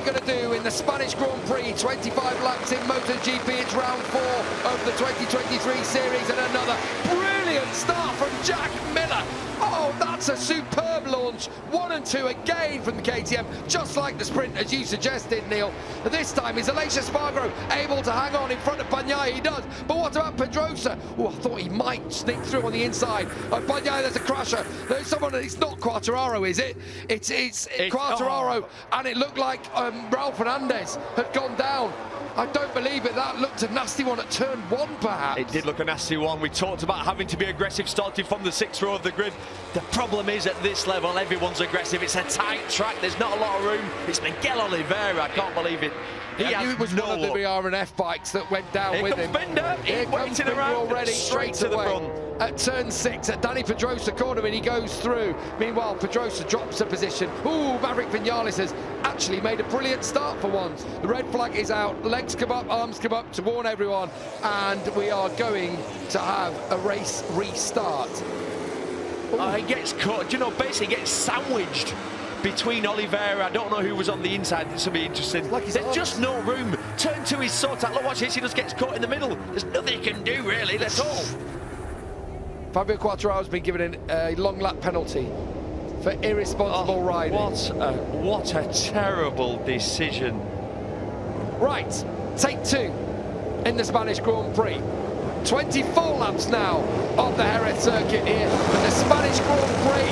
going to do in the Spanish Grand Prix? 25 laps in MotoGP. It's round 4 of the 2023 series, and another brilliant start from Jack Miller. Oh, that's a superb launch. 1 and 2 again from the KTM, just like the sprint, as you suggested, Neil. This time is Aleix Espargaro able to hang on in front of Bagnaia. He does. But what about Pedrosa? Oh, I thought he might sneak through on the inside. Bagnaia, there's a crasher. There's someone. It's not Quartararo, is it? It's Quartararo, and it looked like Raul Fernandez had gone down. I don't believe it. That looked a nasty one at turn 1, perhaps. It did look a nasty one. We talked about having to be aggressive starting from the 6th row of the grid. The problem is at this level, everyone's aggressive. It's a tight track. There's not a lot of room. It's Miguel Oliveira. I can't believe it. It was one of the BRNF bikes that went down with him. Here comes Binder already, straight to the front. At turn 6, at Danny Pedrosa corner, and he goes through. Meanwhile, Pedrosa drops a position. Ooh, Maverick Vinales has actually made a brilliant start for once. The red flag is out, legs come up, arms come up to warn everyone, and we are going to have a race restart. He gets caught, you know, basically gets sandwiched between Oliveira. I don't know who was on the inside. This will be interesting. There's just no room. Turn 2 is so tight. Look, watch this. He just gets caught in the middle. There's nothing he can do, really. That's all. Fabio Quartararo has been given a long lap penalty for irresponsible riding. What a terrible decision. Right, take 2 in the Spanish Grand Prix. 24 laps now of the Jerez circuit here in the Spanish Grand Prix.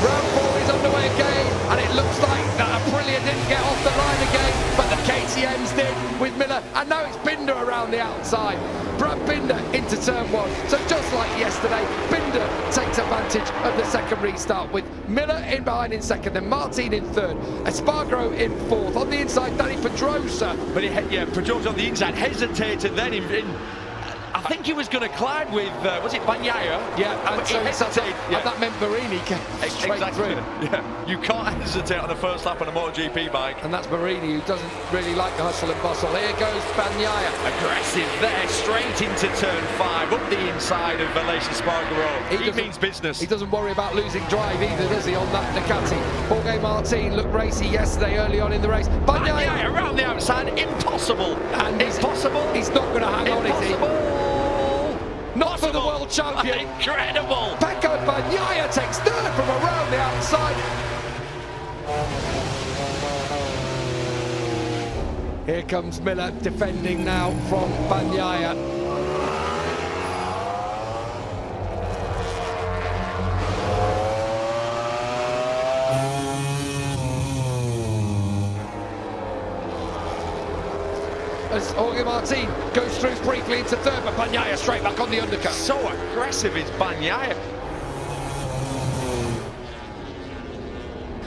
Round 4 is underway again, and it looks like that Aprilia didn't get off the line again, but the KTMs did with Miller, and now it's Binder around the outside. Brad Binder into turn 1. So just like yesterday, Binder takes advantage of the second restart with Miller in behind in 2nd, then Martin in 3rd, Espargaro in 4th. On the inside, Danny Pedrosa. But Pedrosa on the inside hesitated then I think he was going to collide with, was it Bagnaia? Yeah, and so he hesitated. And that meant Marini came straight through. Yeah, you can't hesitate on the first lap on a MotoGP bike. And that's Marini, who doesn't really like the hustle and bustle. Here goes Bagnaia. Aggressive there, straight into turn 5, up the inside of Aleix Espargaro. He means business. He doesn't worry about losing drive either, does he, on that Ducati? Jorge Martin looked racy yesterday early on in the race. Bagnaia around the outside, impossible. And impossible. He's not going to hang on, is he? Not for the world champion. Incredible. Pecco Bagnaia takes 3rd from around the outside. Here comes Miller defending now from Bagnaia. As Jorge Martin goes through briefly into 3rd, but Bagnaia straight back on the undercut. So aggressive is Bagnaia.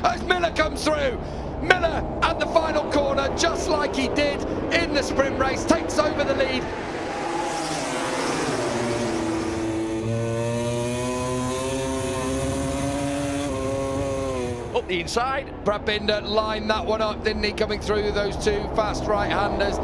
As Miller comes through, Miller at the final corner, just like he did in the sprint race, takes over the lead. Up the inside. Brad Binder lined that one up, didn't he, coming through those 2 fast right-handers.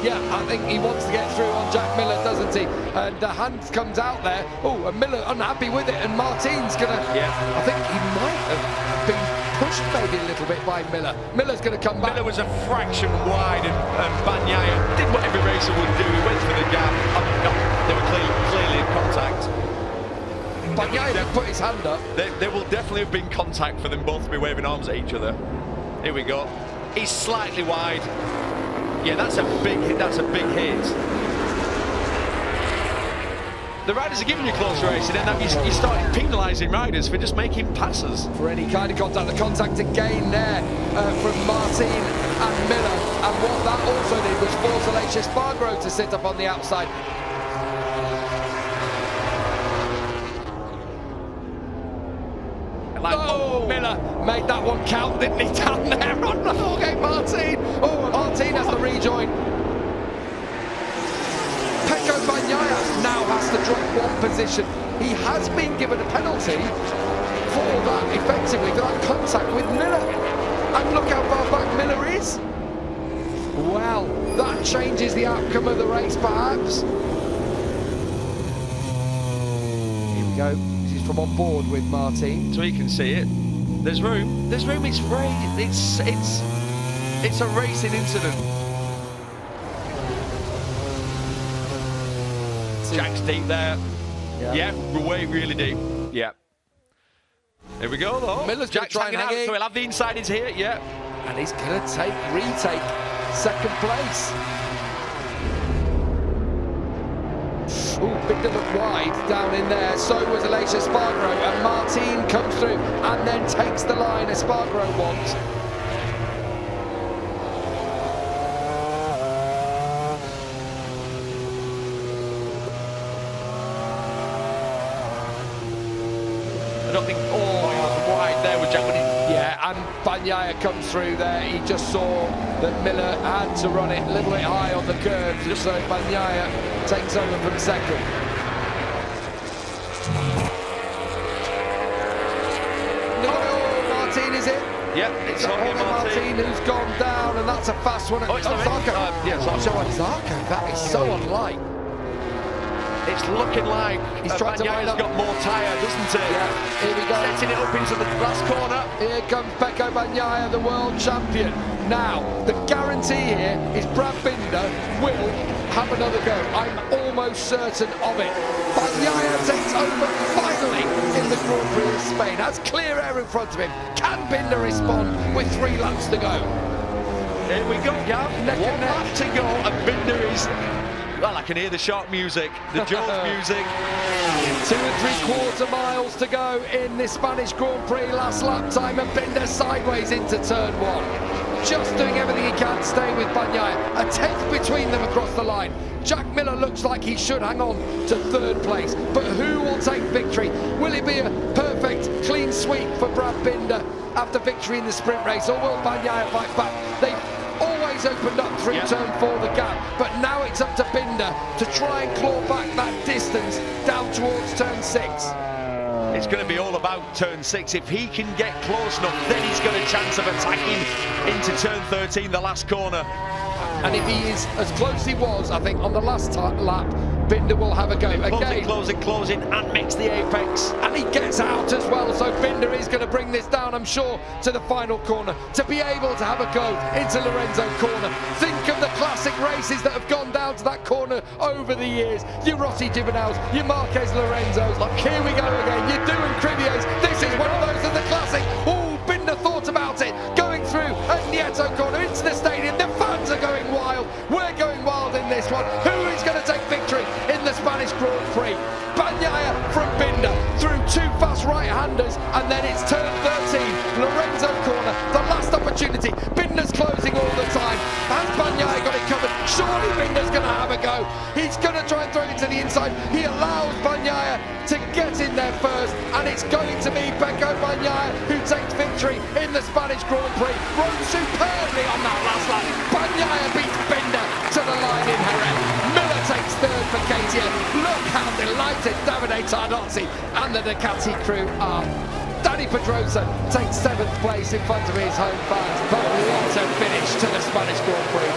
Yeah, I think he wants to get through on Jack Miller, doesn't he? And the hand comes out there. Oh, and Miller unhappy with it, and Martin's gonna. Yeah. I think he might have been pushed maybe a little bit by Miller. Miller's gonna come back. Miller was a fraction wide, and Bagnaia did what every racer would do. He went for the gap. They were clearly in contact. Bagnaia did put his hand up. There will definitely have been contact for them both to be waving arms at each other. Here we go. He's slightly wide. Yeah, that's a big hit. That's a big hit. The riders are giving you close racing, and now you started penalising riders for just making passes. For any kind of contact. The contact again there from Martin and Miller. And what that also did was force Aleix Espargaro to sit up on the outside. Miller made that one count, didn't he, down there on Jorge Martin. Oh, Martin has the rejoin. Pecco Bagnaia now has to drop 1 position. He has been given a penalty for that, effectively, for that contact with Miller. And look how far back Miller is. Well, that changes the outcome of the race, perhaps. go. He's from on board with Martin. So he can see it. There's room. There's room. It's free. It's a racing incident. Jack's deep there. Yeah, way really deep. Yeah. Here we go though. Miller's Jack's trying hanging out, so he'll have the insiders here. Yeah. And he's going to retake second place. Ooh, Binder looked wide down in there. So was Alicia Spargro, and Martin comes through and then takes the line as Spargro wants. I don't think. Oh, he was wide there with Jack. Yeah, and Bagnaia comes through there. He just saw that Miller had to run it a little bit high on the curves, just so Bagnaia takes over from second. No, Martin is it? Yeah, it's Jorge Martin who's gone down, and that's a fast one. Oh, it's Zarco. Yeah, Zarco, that is so unlike. It's looking like he's trying to line up. Got more tyre, doesn't it? Yeah, here we go. Setting it up into the last corner. Here comes Pecco Bagnaia, the world champion. Now, the guarantee here is Brad Binder will have another go. I'm almost certain of it. Bagnaia takes over finally in the Grand Prix of Spain. Has clear air in front of him. Can Binder respond with 3 laps to go? Here we go, Gav. Neck and neck. 1 lap to go, and Binder is... Well, I can hear the shark music, the Jaws music. 2 3/4 miles to go in this Spanish Grand Prix. Last lap time, and Binder sideways into turn 1. Just doing everything he can, staying with Bagnaia. A 10th between them across the line. Jack Miller looks like he should hang on to 3rd place. But who will take victory? Will it be a perfect, clean sweep for Brad Binder after victory in the sprint race? Or will Bagnaia fight back? They've always opened up through turn 4 the gap, but now it's up to Binder to try and claw back that distance down towards turn 6. It's going to be all about turn 6. If he can get close enough, then he's got a chance of attacking into turn 13, the last corner. And if he is as close as he was, I think, on the last lap, Binder will have a go again. Closing, and makes the apex. And he gets out as well, so Binder is going to bring this down, I'm sure, to the final corner, to be able to have a go into Lorenzo corner. Think of the classic races that have gone down to that corner over the years. Your Rossi Gibanels, your Marquez Lorenzos. Like, here we go again, your doing Criviers. This is one of those of the classic. Oh, Binder thought about it, going through at Nieto corner into the stadium. The fans are going wild. We're going wild in this one. Who is going to take victory in the Spanish Grand Prix? Bagnaia from Binder through 2 fast right-handers, and then it's turn 13, Lorenzo corner, the last opportunity. Binder's closing all the time. Has Bagnaia got it covered? Surely Binder's going to have a go. He's going to try and throw it to the inside. He allows Bagnaia to get in there first, and it's going to be Pecco Bagnaia who takes victory in the Spanish Grand Prix. Rode superbly on that last lap. Bagnaia beats Binder to the line in Jerez. Miller takes 3rd for KTM. Look how delighted Davide Tardozzi and the Ducati crew are. Danny Pedrosa takes 7th place in front of his home fans. But what a finish to the Spanish Grand Prix.